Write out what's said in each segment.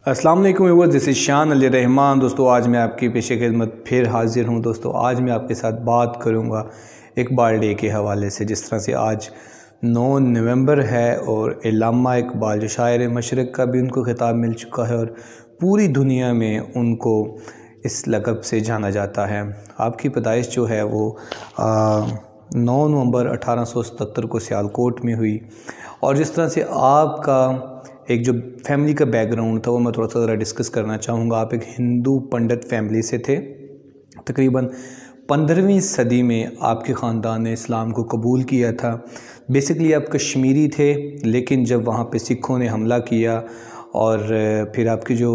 अस्सलाम वालेकुम viewers, this is शान अली रहमान। दोस्तों, आज मैं आपकी पेश खिदमत फिर हाजिर हूँ। दोस्तों, आज मैं आपके साथ बात करूँगा इकबाल डे के हवाले से। जिस तरह से आज 9 नवंबर है और अल्लामा इकबाल जो शायर मशरक़ का भी उनको खिताब मिल चुका है और पूरी दुनिया में उनको इस लक़ब से जाना जाता है। आपकी पैदाइश जो है वो 9 नवंबर 1877 को सियालकोट में हुई। और जिस तरह से आपका एक जो फैमिली का बैकग्राउंड था वो मैं थोड़ा सा ज़रा डिस्कस करना चाहूँगा। आप एक हिंदू पंडित फैमिली से थे। तकरीबन 15वीं सदी में आपके ख़ानदान ने इस्लाम को कबूल किया था। बेसिकली आप कश्मीरी थे, लेकिन जब वहाँ पे सिखों ने हमला किया और फिर आपकी जो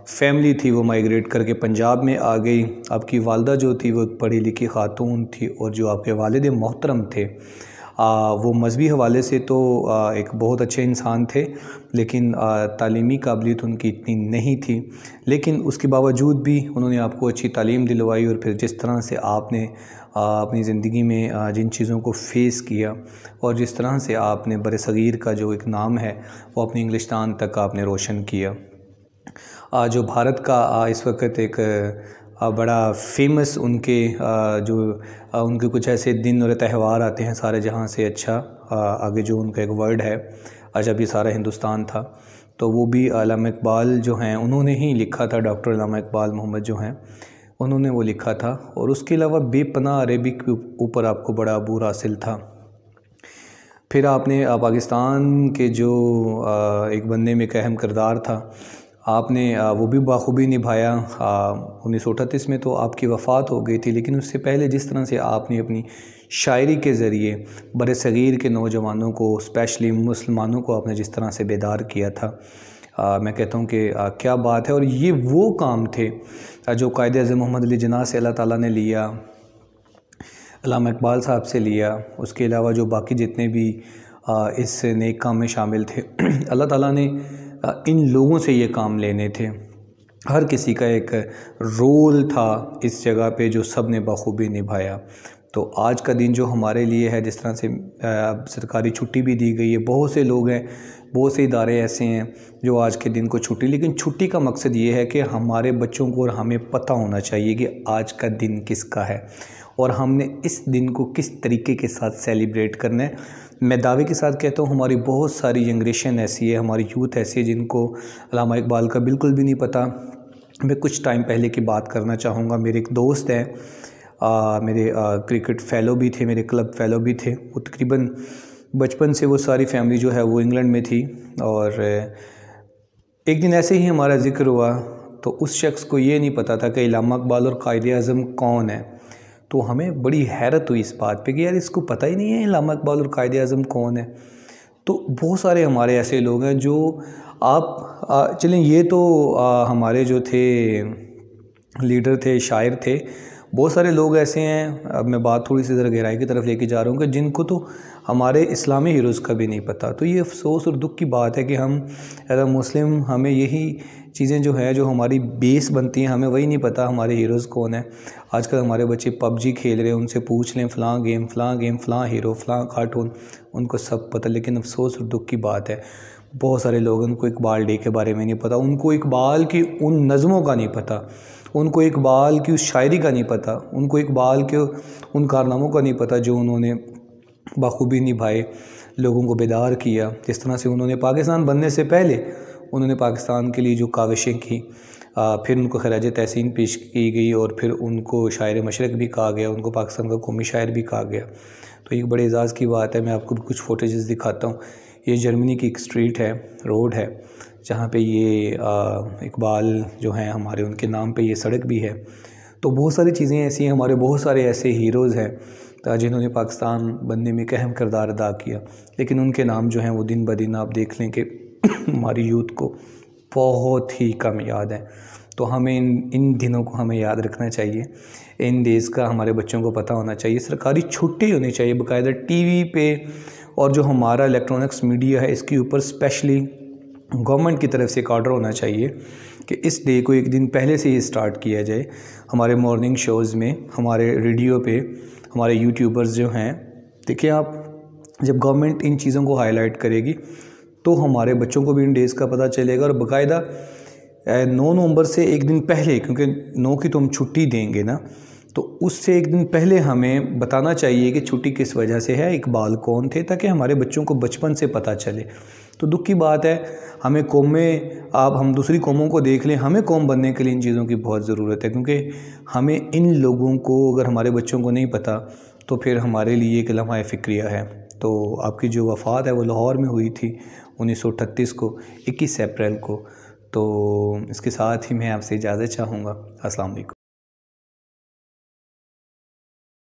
फैमिली थी वो माइग्रेट करके पंजाब में आ गई। आपकी वालदा जो थी वो एक पढ़ी लिखी खातून थी और जो आपके वालिद मोहतरम थे वो मजहबी हवाले से तो एक बहुत अच्छे इंसान थे, लेकिन तालीमी काबिलियत उनकी इतनी नहीं थी। लेकिन उसके बावजूद भी उन्होंने आपको अच्छी तालीम दिलवाई और फिर जिस तरह से आपने अपनी ज़िंदगी में जिन चीज़ों को फ़ेस किया और जिस तरह से आपने बरसगीर का जो एक नाम है वो अपनी इंग्लिस्तान तक आपने रोशन किया। जो भारत का इस वक्त एक बड़ा फेमस उनके जो उनके कुछ ऐसे दिन और त्यौहार आते हैं सारे जहां से अच्छा आगे जो उनका एक वर्ड है जब ये सारा हिंदुस्तान था, तो वो भी अल्लामा इकबाल जो हैं उन्होंने ही लिखा था। डॉक्टर अल्लामा इकबाल मोहम्मद जो हैं उन्होंने वो लिखा था। और उसके अलावा बेपनाह अरेबिक के ऊपर आपको बड़ा अबूर हासिल था। फिर आपने पाकिस्तान के जो एक बनने में एक अहम किरदार था, आपने वो भी बाखूबी निभाया। 1938 में तो आपकी वफ़ात हो गई थी, लेकिन उससे पहले जिस तरह से आपने अपनी शायरी के ज़रिए बरसगीर के नौजवानों को, स्पेशली मुसलमानों को आपने जिस तरह से बेदार किया था, मैं कहता हूँ कि क्या बात है। और ये वो काम थे जो कायद-ए-आज़म मोहम्मद अली जिन्नाह से अल्लाह ताला ने लिया, अल्लामा इकबाल साहब से लिया। उसके अलावा जो बाकी जितने भी इस नेक काम में शामिल थे अल्लाह ताला ने इन लोगों से ये काम लेने थे। हर किसी का एक रोल था इस जगह पे जो सब ने बखूबी निभाया। तो आज का दिन जो हमारे लिए है, जिस तरह से सरकारी छुट्टी भी दी गई है, बहुत से लोग हैं, बहुत से इदारे ऐसे हैं जो आज के दिन को छुट्टी, लेकिन छुट्टी का मकसद ये है कि हमारे बच्चों को और हमें पता होना चाहिए कि आज का दिन किसका है और हमने इस दिन को किस तरीके के साथ सेलिब्रेट करना है। मैं दावे के साथ कहता हूँ हमारी बहुत सारी जनरेशन ऐसी है, हमारी यूथ ऐसी है जिनको अल्लामा इकबाल का बिल्कुल भी नहीं पता। मैं कुछ टाइम पहले की बात करना चाहूँगा। मेरे एक दोस्त हैं, मेरे क्रिकेट फ़ेलो भी थे, मेरे क्लब फ़ेलो भी थे। वो तकरीबन बचपन से वो सारी फैमिली जो है वो इंग्लैंड में थी। और एक दिन ऐसे ही हमारा ज़िक्र हुआ तो उस शख्स को ये नहीं पता था कि अल्लामा इकबाल और कायद-ए-आज़म कौन है। तो हमें बड़ी हैरत हुई इस बात पे कि यार इसको पता ही नहीं है अल्लामा इकबाल और कायद-ए-आज़म कौन है। तो बहुत सारे हमारे ऐसे लोग हैं जो आप चलें, ये तो हमारे जो थे लीडर थे, शायर थे। बहुत सारे लोग ऐसे हैं, अब मैं बात थोड़ी सी ज़रा गहराई की तरफ लेके जा रहा हूँ, कि जिनको तो हमारे इस्लामी हीरोज़ का भी नहीं पता। तो ये अफसोस और दुख की बात है कि हम एज़ अ मुस्लिम हमें यही चीज़ें जो है, जो हमारी बेस बनती हैं, हमें वही नहीं पता हमारे हीरोज़ कौन है। आजकल हमारे बच्चे पबजी खेल रहे हैं, उनसे पूछ लें फ़लाँ गेम, फ़लाँ हीरो, फ़लाँ कार्टून, उनको सब पता। लेकिन अफसोस और दुख की बात है बहुत सारे लोग, उनको इकबाल डे के बारे में नहीं पता, उनको इकबाल की उन नज़मों का नहीं पता, उनको इकबाल की उस शायरी का नहीं पता, उनको इकबाल के उन कारनामों का नहीं पता जो उन्होंने बाखूबी निभाए, लोगों को बेदार किया। जिस तरह से उन्होंने पाकिस्तान बनने से पहले उन्होंने पाकिस्तान के लिए जो काविशें की, फिर उनको खराज तहसीन पेश की गई और फिर उनको शायर मशरक़ भी कहा गया, उनको पाकिस्तान का कौमी शायर भी कहा गया। तो एक बड़े एज़ाज़ की बात है। मैं आपको कुछ फोटेजेस दिखाता हूँ। ये जर्मनी की एक स्ट्रीट है, रोड है, जहाँ पे ये इकबाल जो हैं हमारे, उनके नाम पे ये सड़क भी है। तो बहुत सारी चीज़ें ऐसी हैं, हमारे बहुत सारे ऐसे हीरोज़ हैं जिन्होंने पाकिस्तान बनने में एक अहम किरदार अदा किया, लेकिन उनके नाम जो हैं वो दिन ब दिन आप देख लें कि हमारी यूथ को बहुत ही कम याद है। तो हमें इन दिनों को हमें याद रखना चाहिए, इन डेज़ का हमारे बच्चों को पता होना चाहिए। सरकारी छुट्टी होनी चाहिए बाकायदा टीवी पे, और जो हमारा इलेक्ट्रॉनिक्स मीडिया है इसके ऊपर स्पेशली गवर्नमेंट की तरफ से एक ऑर्डर होना चाहिए कि इस डे को एक दिन पहले से ही स्टार्ट किया जाए। हमारे मॉर्निंग शोज़ में, हमारे रेडियो पे, हमारे यूट्यूबर्स जो हैं, देखिए आप, जब गवर्नमेंट इन चीज़ों को हाईलाइट करेगी तो हमारे बच्चों को भी इन डेज़ का पता चलेगा और बाकायदा 9 नवंबर से एक दिन पहले, क्योंकि 9 की तो हम छुट्टी देंगे ना, तो उससे एक दिन पहले हमें बताना चाहिए कि छुट्टी किस वजह से है, इकबाल कौन थे, ताकि हमारे बच्चों को बचपन से पता चले। तो दुख की बात है, हमें कौमें, आप हम दूसरी कौमों को देख लें, हमें कौम बनने के लिए इन चीज़ों की बहुत ज़रूरत है, क्योंकि हमें इन लोगों को, अगर हमारे बच्चों को नहीं पता तो फिर हमारे लिए एक लम्हा फ़िक्रिया है। तो आपकी जो वफ़ात है वो लाहौर में हुई थी 1938 को, 21 अप्रैल को। तो इसके साथ ही मैं आपसे इजाज़त चाहूँगा। अस्सलाम वालेकुम।